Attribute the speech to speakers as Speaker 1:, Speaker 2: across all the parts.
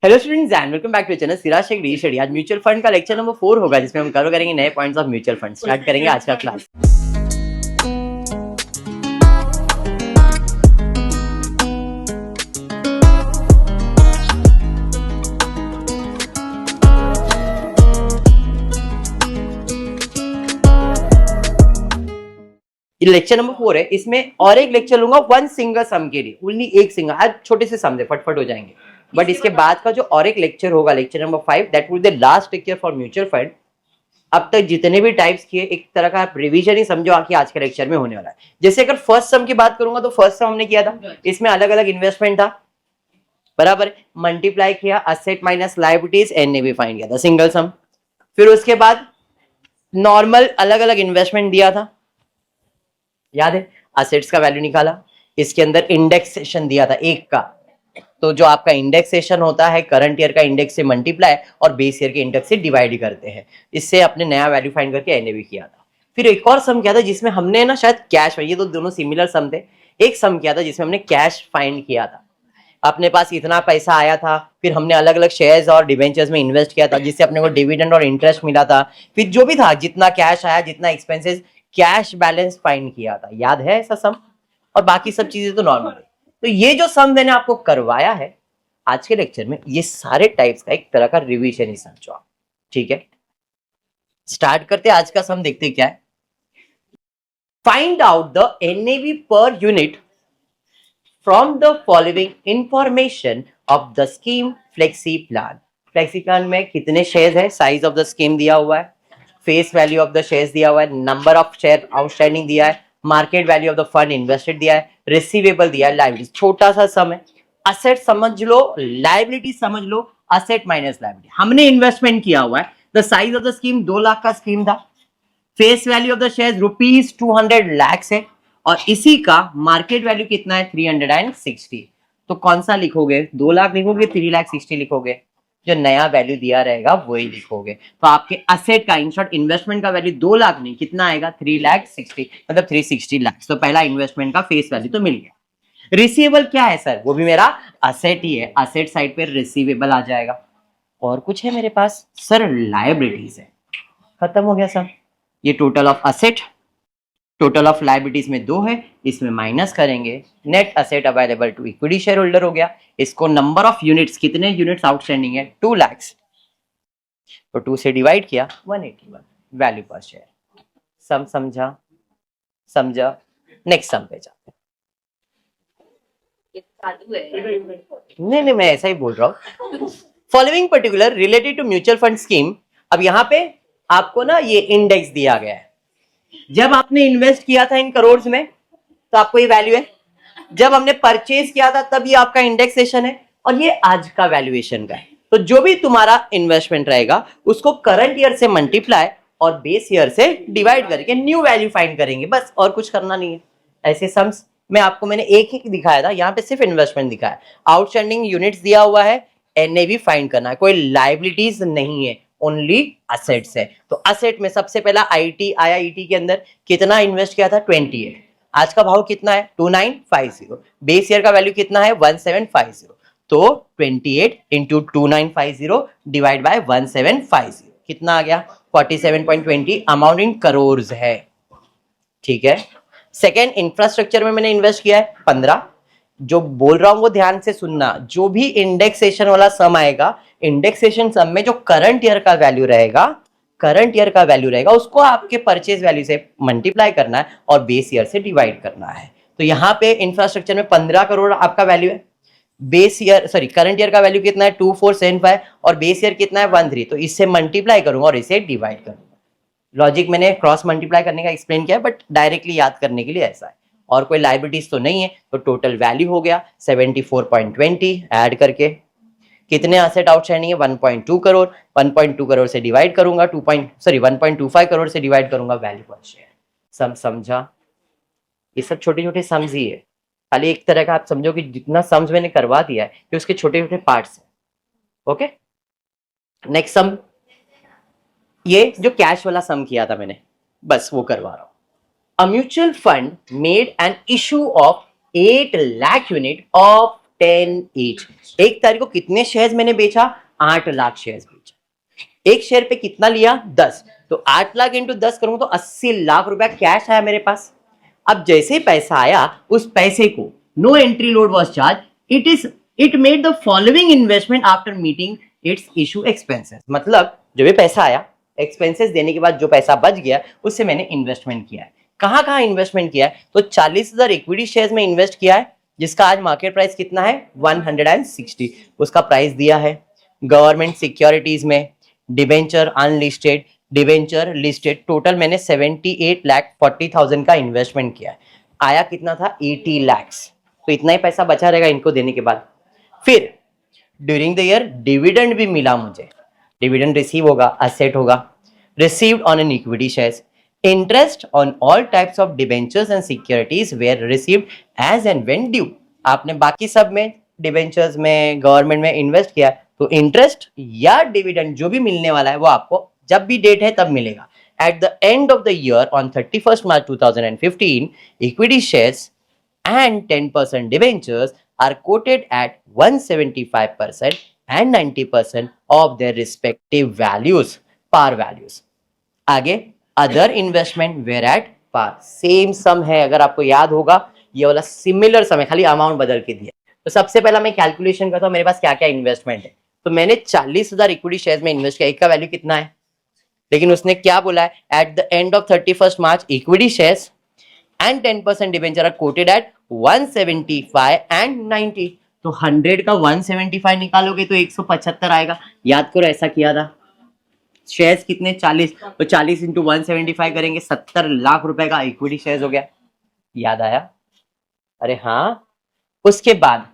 Speaker 1: Hello students and welcome back to channel Siraj Shaikh restudy. आज mutual fund का lecture number 4 होगा जिसमें हम कवर करेंगे नए points of mutual fund. Start करेंगे आज का क्लास। ये लेक्चर नंबर 4 है, इसमें और एक लेक्चर लूंगा वन सिंगल सम के लिए, ओनली एक सिंगल। आज छोटे से सम है, फटफट हो जाएंगे, बट इसके बाद का जो और एक लेक्चर होगा, lecture number 5, that will be the last lecture for mutual fund. अब तक जितने भी टाइप्स किए एक तरह का आप रिवीजन ही समझो आके आज के लेक्चर में होने वाला है। जैसे अगर फर्स्ट सम की बात करूंगा तो फर्स्ट सम हमने किया था, इसमें अलग अलग इन्वेस्टमेंट था, बराबर, मल्टीप्लाई किया, asset minus liabilities, NAV find किया था, सिंगल सम। फिर उसके बाद नॉर्मल अलग अलग इन्वेस्टमेंट दिया था, याद है, असेट्स का वैल्यू निकाला, इसके अंदर इंडेक्सेशन दिया था एक का, तो जो आपका इंडेक्सेशन होता है करंट ईयर का इंडेक्स से मल्टीप्लाई और बेस ईयर के इंडेक्स से डिवाइड करते हैं, इससे अपने नया वैल्यू फाइंड करके एनएवी किया था। फिर एक और सम किया था जिसमें हमने ना शायद कैश, ये तो दोनों सिमिलर सम थे, एक सम किया था जिसमें हमने कैश फाइंड किया था। अपने पास इतना पैसा आया था, फिर हमने अलग अलग शेयर्स और डिवेंचर्स में इन्वेस्ट किया था जिससे अपने को डिविडेंड और इंटरेस्ट मिला था। फिर जो भी था, जितना कैश आया, जितना एक्सपेंसेस, कैश बैलेंस फाइंड किया था, याद है ऐसा सम? और बाकी सब चीजें तो नॉर्मल है। तो ये जो सम मैंने आपको करवाया है आज के लेक्चर में, ये सारे टाइप्स का एक तरह का रिवीजन ही समझो आप, ठीक है। स्टार्ट करते हैं आज का सम, देखते क्या है। Find out the NAV per unit from the following information of the scheme flexi plan. Flexi plan में कितने शेयर्स है, साइज ऑफ द स्कीम दिया हुआ है, face value of the shares दिया हुआ है, नंबर ऑफ शेयर आउटस्टैंडिंग दिया है, market value of the fund invested दिया है, रिसीवेबल दिया है, लायबिलिटी, छोटा सा सम है। असेट समझ लो, लायबिलिटी समझ लो, असेट माइनस लायबिलिटी। हमने इन्वेस्टमेंट किया हुआ है, the size of the scheme 2 lakh का स्कीम था, face value of the shares rupees 200 lakh है, और इसी का मार्केट वैल्यू कितना है, 360। तो कौन सा लिखोगे, 2 लाख लिखोगे, 360 लिखोगे? जो नया वैल्यू दिया रहेगा वही लिखोगे। तो आपके असेट का, इन शॉर्ट इन्वेस्टमेंट का वैल्यू 2 लाख नहीं, कितना आएगा, 360, मतलब 360 लाख। तो पहला इन्वेस्टमेंट का फेस वैल्यू तो मिल गया। रिसीवेबल क्या है सर, वो भी मेरा असेट ही है, असेट साइड पे रिसीवेबल आ जाएगा। और कुछ है मेरे पास सर, लायबिलिटीज है, खत्म हो गया सर। ये total of asset, total of liabilities में 2 है, इसमें माइनस करेंगे, net asset available to equity share holder हो गया। इसको नंबर ऑफ यूनिट्स, कितने यूनिट्स आउटस्टैंडिंग है, 2 लाख, तो 2 से डिवाइड किया, 181 वैल्यू पर शेयर। सम समझा? समझा? नेक्स्ट सम पे जाते हैं। नहीं, मैं ऐसा ही बोल रहा हूं। Following particular related to mutual fund scheme. अब यहां पे आपको ना ये इंडेक्स दिया गया है, जब आपने इन्वेस्ट किया था इन करोड़ में तो आपको ये वैल्यू है, जब हमने परचेज किया था तब ये आपका इंडेक्सेशन है, और ये आज का वैल्यूएशन का है। तो जो भी तुम्हारा इन्वेस्टमेंट रहेगा उसको करंट ईयर से मल्टीप्लाई और बेस ईयर से डिवाइड करके न्यू वैल्यू फाइंड करेंगे, बस, और कुछ करना नहीं है। ऐसे सम्स में आपको मैंने एक ही दिखाया था, यहाँ पे सिर्फ इन्वेस्टमेंट दिखाया, आउटस्टैंडिंग यूनिट्स दिया हुआ है, एनएवी फाइंड करना है, कोई लायबिलिटीज नहीं है, ओनली असेट्स है। तो असेट में सबसे पहला आईटी आया, ईटी के अंदर कितना इन्वेस्ट किया था, 28, आज का भाव कितना है, 2950, बेस ईयर का वैल्यू कितना है, 1750, तो 28 इंटू 2950 डिवाइड बाय 1750 कितना आ गया, 47.20, अमाउंट इन करोड़ है, ठीक है। सेकेंड, इंफ्रास्ट्रक्चर में मैंने इन्वेस्ट किया है 15। जो बोल रहा हूं वो ध्यान से सुनना, जो भी इंडेक्सेशन वाला सम आएगा, इंडेक्सेशन सम में जो करंट ईयर का वैल्यू रहेगा, करंट ईयर का वैल्यू रहेगा, उसको आपके परचेज वैल्यू से मल्टीप्लाई करना है और बेस ईयर से डिवाइड करना है। तो यहाँ पे इंफ्रास्ट्रक्चर में 15 करोड़ आपका वैल्यू है, base year, sorry, current year का वैल्यू कितना है, 2475, और बेस ईयर कितना है, 13। तो इससे मल्टीप्लाई करूंगा और इसे डिवाइड करूंगा। लॉजिक मैंने क्रॉस मल्टीप्लाई करने का एक्सप्लेन किया है, बट डायरेक्टली याद करने के लिए ऐसा है। और कोई लायबिलिटीज तो नहीं है, तो टोटल वैल्यू हो गया 74.20, ऐड करके कितने असेट आउटस्टैंडिंग है, 1.2 करोड़, 1.2 करोड़ से डिवाइड करूंगा 1.25 करोड़ से डिवाइड करूंगा, वैल्यू पर शेयर। सम समझा? ये सब छोटे छोटे सम्स ही है, खाली एक तरह का आप समझो कि जितना सम्स मैंने करवा दिया है कि उसके छोटे छोटे पार्ट्स हैं, ओके। नेक्स्ट सम, ये जो कैश वाला सम किया था मैंने, बस वो करवा रहा हूं। A mutual fund made an issue of 8 lakh unit of 10 each। 1 तारीख को कितने शेयर्स मैंने बेचा? 8 लाख शेयर्स बेचा। एक शेयर पे कितना लिया? 10। तो 8 लाख इंटू 10 करूंगा तो 80 लाख रुपया कैश आया मेरे पास। अब जैसे ही पैसा आया उस पैसे को no entry load was charge, it made the following investment after meeting its issue expenses. मतलब जो भी पैसा आया, एक्सपेंसेस देने के बाद जो पैसा बच गया उससे मैंने इन्वेस्टमेंट किया है। कहाँ कहाँ इन्वेस्टमेंट किया है? तो 40,000 इक्विटी शेयर्स में इन्वेस्ट किया है, जिसका आज मार्केट प्राइस कितना है? 160, उसका प्राइस दिया है। गवर्नमेंट सिक्योरिटीज में, debenture unlisted, debenture listed, total मैंने 78,40,000 का इन्वेस्टमेंट किया है। आया कितना था? 80 लाख। तो इतना ही पैसा बचा रहेगा इनको देने के बाद। फिर ड्यूरिंग द ईयर डिविडेंड भी मिला मुझे, डिविडेंड रिसीव होगा, असेट होगा। Received on an equity shares, interest on all types of debentures and securities where received as and when due. आपने बाकी सब में, डिबेंचर्स में, गवर्नमेंट में इन्वेस्ट किया तो इंटरेस्ट या डिविडेंड जो भी मिलने वाला है वो आपको जब भी डेट है तब मिलेगा। At the end of the year on 31st March 2015, equity shares and 10% debentures are quoted at 175% and 90% of their respective values, par values। आगे other investment were at par, same sum है। अगर आपको याद होगा ये वाला सिमिलर सम है, खाली अमाउंट बदल के दिया। तो सबसे पहला मैं कैलकुलेशन करता हूँ मेरे पास क्या क्या इन्वेस्टमेंट है। तो मैंने 40,000 इक्विटी शेयर्स में इन्वेस्ट किया, एक का वैल्यू कितना है? लेकिन उसने क्या बोला है? At the end of 31st March equity shares and 10% debenture are quoted at 175 and 90। तो 100 का 175 निकालोगे तो 175 आएगा। याद करो ऐसा किया था। शेयर्स कितने? 40, तो 40 इंटू 175 करेंगे, 70 लाख रुपए का इक्विटी शेयर्स हो गया। याद आया? अरे हाँ। उसके बाद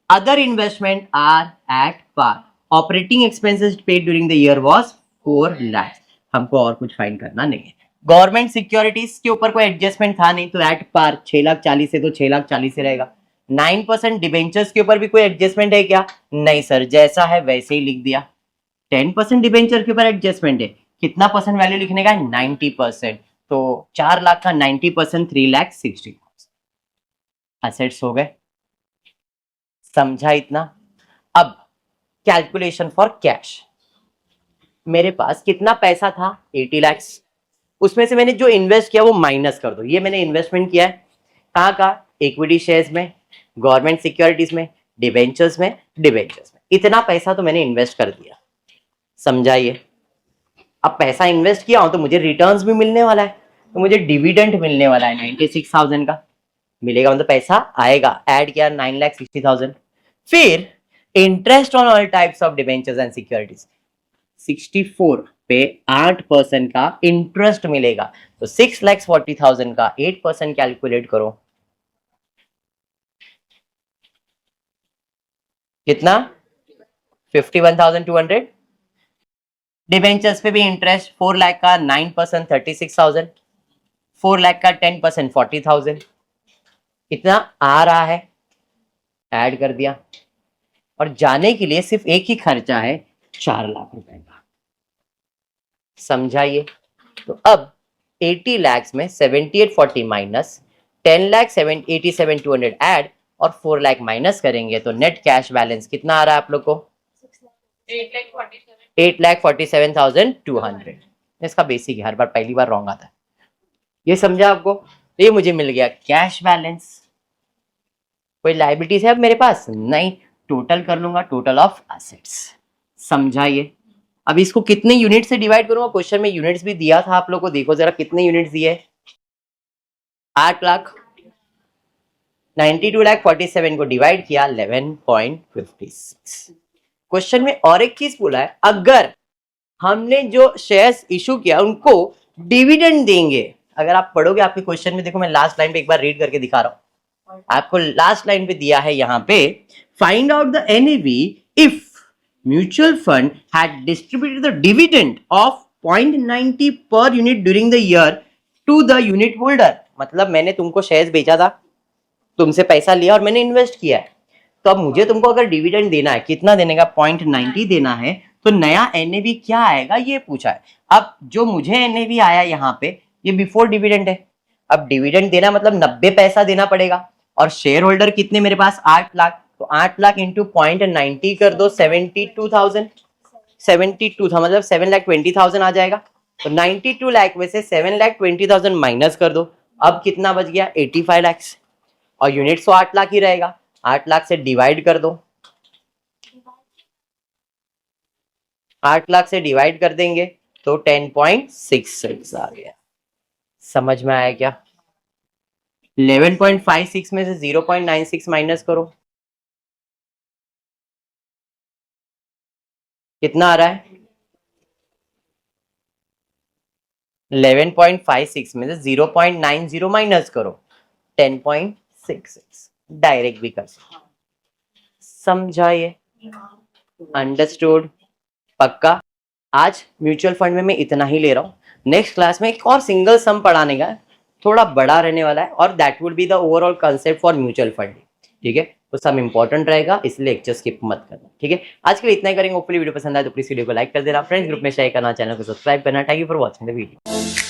Speaker 1: other investment are at par. Operating expenses paid during the year was 4 lakh. हमको और कुछ फाइंड करना नहीं है। गवर्नमेंट सिक्योरिटीज के ऊपर कोई एडजस्टमेंट था नहीं, तो एट पार 6,40,000 है तो 6,40,000 ही रहेगा। 9% डिबेंचर्स के ऊपर भी कोई एडजस्टमेंट है क्या? नहीं सर, जैसा है वैसे ही लिख दिया। 10% डिबेंचर के ऊपर एडजस्टमेंट है, कितना परसेंट वैल्यू लिखने का? 90%। तो 4 लाख का 90% 3,60,000 असेट्स हो गए। समझा इतना? अब कैलकुलेशन फॉर कैश। मेरे पास कितना पैसा था? 80 लाख। उसमें से मैंने जो इन्वेस्ट किया वो माइनस कर दो। ये मैंने इन्वेस्टमेंट किया है कहाँ कहाँ? इक्विटी शेयर्स में, गवर्नमेंट सिक्योरिटीज में, डिबेंचर्स में, डिबेंचर्स में। इतना पैसा तो मैंने इन्वेस्ट कर दिया। समझाइए? अब पैसा इन्वेस्ट किया हूं तो मुझे रिटर्न्स भी मिलने वाला है, तो मुझे डिविडेंड मिलने वाला है 96,000 का मिलेगा, मतलब पैसा आएगा। ऐड किया 9,60,000। फिर interest on all types of debentures and securities, 64 पे 8% का इंटरेस्ट मिलेगा। तो 6,40,000 का 8% कैलकुलेट करो, कितना? 51,200। डिबेंचर्स पे भी इंटरेस्ट 4 लाख का 9% 36,000, 4 लाख का 10% 40,000। कितना आ रहा है? ऐड कर दिया। और जाने के लिए सिर्फ एक ही खर्चा है, 4 लाख रुपए का। समझाइए? तो अब 80 लाख में 7840 माइनस 10 लाख 87,200 ऐड और 4 लाख माइनस करेंगे तो नेट कैश बैलेंस कितना आ रहा है आप लोग को? 8,47,200। इसका बेसिक है, हर बार पहली बार रॉन्ग आता है। ये समझा आपको? ये मुझे मिल गया कैश बैलेंस। कोई लायबिलिटीज है अब मेरे पास? नहीं। टोटल कर लूंगा, टोटल ऑफ एसेट्स। समझाइए? अब इसको कितने यूनिट से डिवाइड करूंगा? क्वेश्चन में यूनिट्स भी दिया था आप लोगों को, देखो जरा कितने यूनिट्स दिए। 8 लाख 92,47,000 को डिवाइड किया 11.56। क्वेश्चन में और एक चीज बोला है, अगर हमने जो शेयर्स इशू किया उनको डिविडेंड देंगे। अगर आप पढ़ोगे आपके क्वेश्चन में, देखो मैं लास्ट लाइन पे एक बार रीड करके दिखा रहा हूं आपको। लास्ट लाइन पे दिया है यहाँ पे, find out the NAV if mutual fund had distributed the dividend of 0.90 per unit during the year to the unit holder. मतलब मैंने तुमको शेयर्स बेचा था, तुमसे पैसा लिया और मैंने इन्वेस्ट किया है, तो अब मुझे तुमको अगर डिविडेंड देना है, कितना देने का? 0.90 देना है। तो नया एनएवी क्या आएगा ये पूछा है। अब जो मुझे एनएवी आया यहाँ पे, ये बिफोर डिविडेंड है। अब डिविडेंड देना मतलब 90 पैसा देना पड़ेगा, और शेयर होल्डर कितने मेरे पास? 8 लाख। तो 8 लाख इंटू 0.90 कर दो 72,000। 72 था मतलब 7,20,000 आ जाएगा। तो 92 लाख में से 7,20,000 माइनस कर दो, अब कितना बच गया 85 लाख। और यूनिट्स तो 8 लाख ही रहेगा, 8 लाख से डिवाइड कर दो, 8 लाख से डिवाइड कर देंगे तो 10.66 आ गया। समझ में आया क्या? 11.56 में से 0.96 माइनस करो, कितना आ रहा है? 11.56 में से 0.90 माइनस करो 10.66। डायरेक्ट भी कर सकते। समझाइए? अंडरस्टूड? पक्का? आज म्यूचुअल फंड में मैं इतना ही ले रहा हूँ। नेक्स्ट क्लास में एक और सिंगल सम पढ़ाने का है, थोड़ा बड़ा रहने वाला है, और that would be the overall concept for mutual fund. ठीक है, तो सब इंपॉर्टेंट रहेगा, इसलिए लेक्चर स्किप मत करना। ठीक है, आज के लिए इतना ही करेंगे। होपफुली वीडियो पसंद आए तो प्लीज वीडियो को लाइक कर देना, फ्रेंड्स ग्रुप में शेयर करना, चैनल को सब्सक्राइब करना। Thank you for watching the video.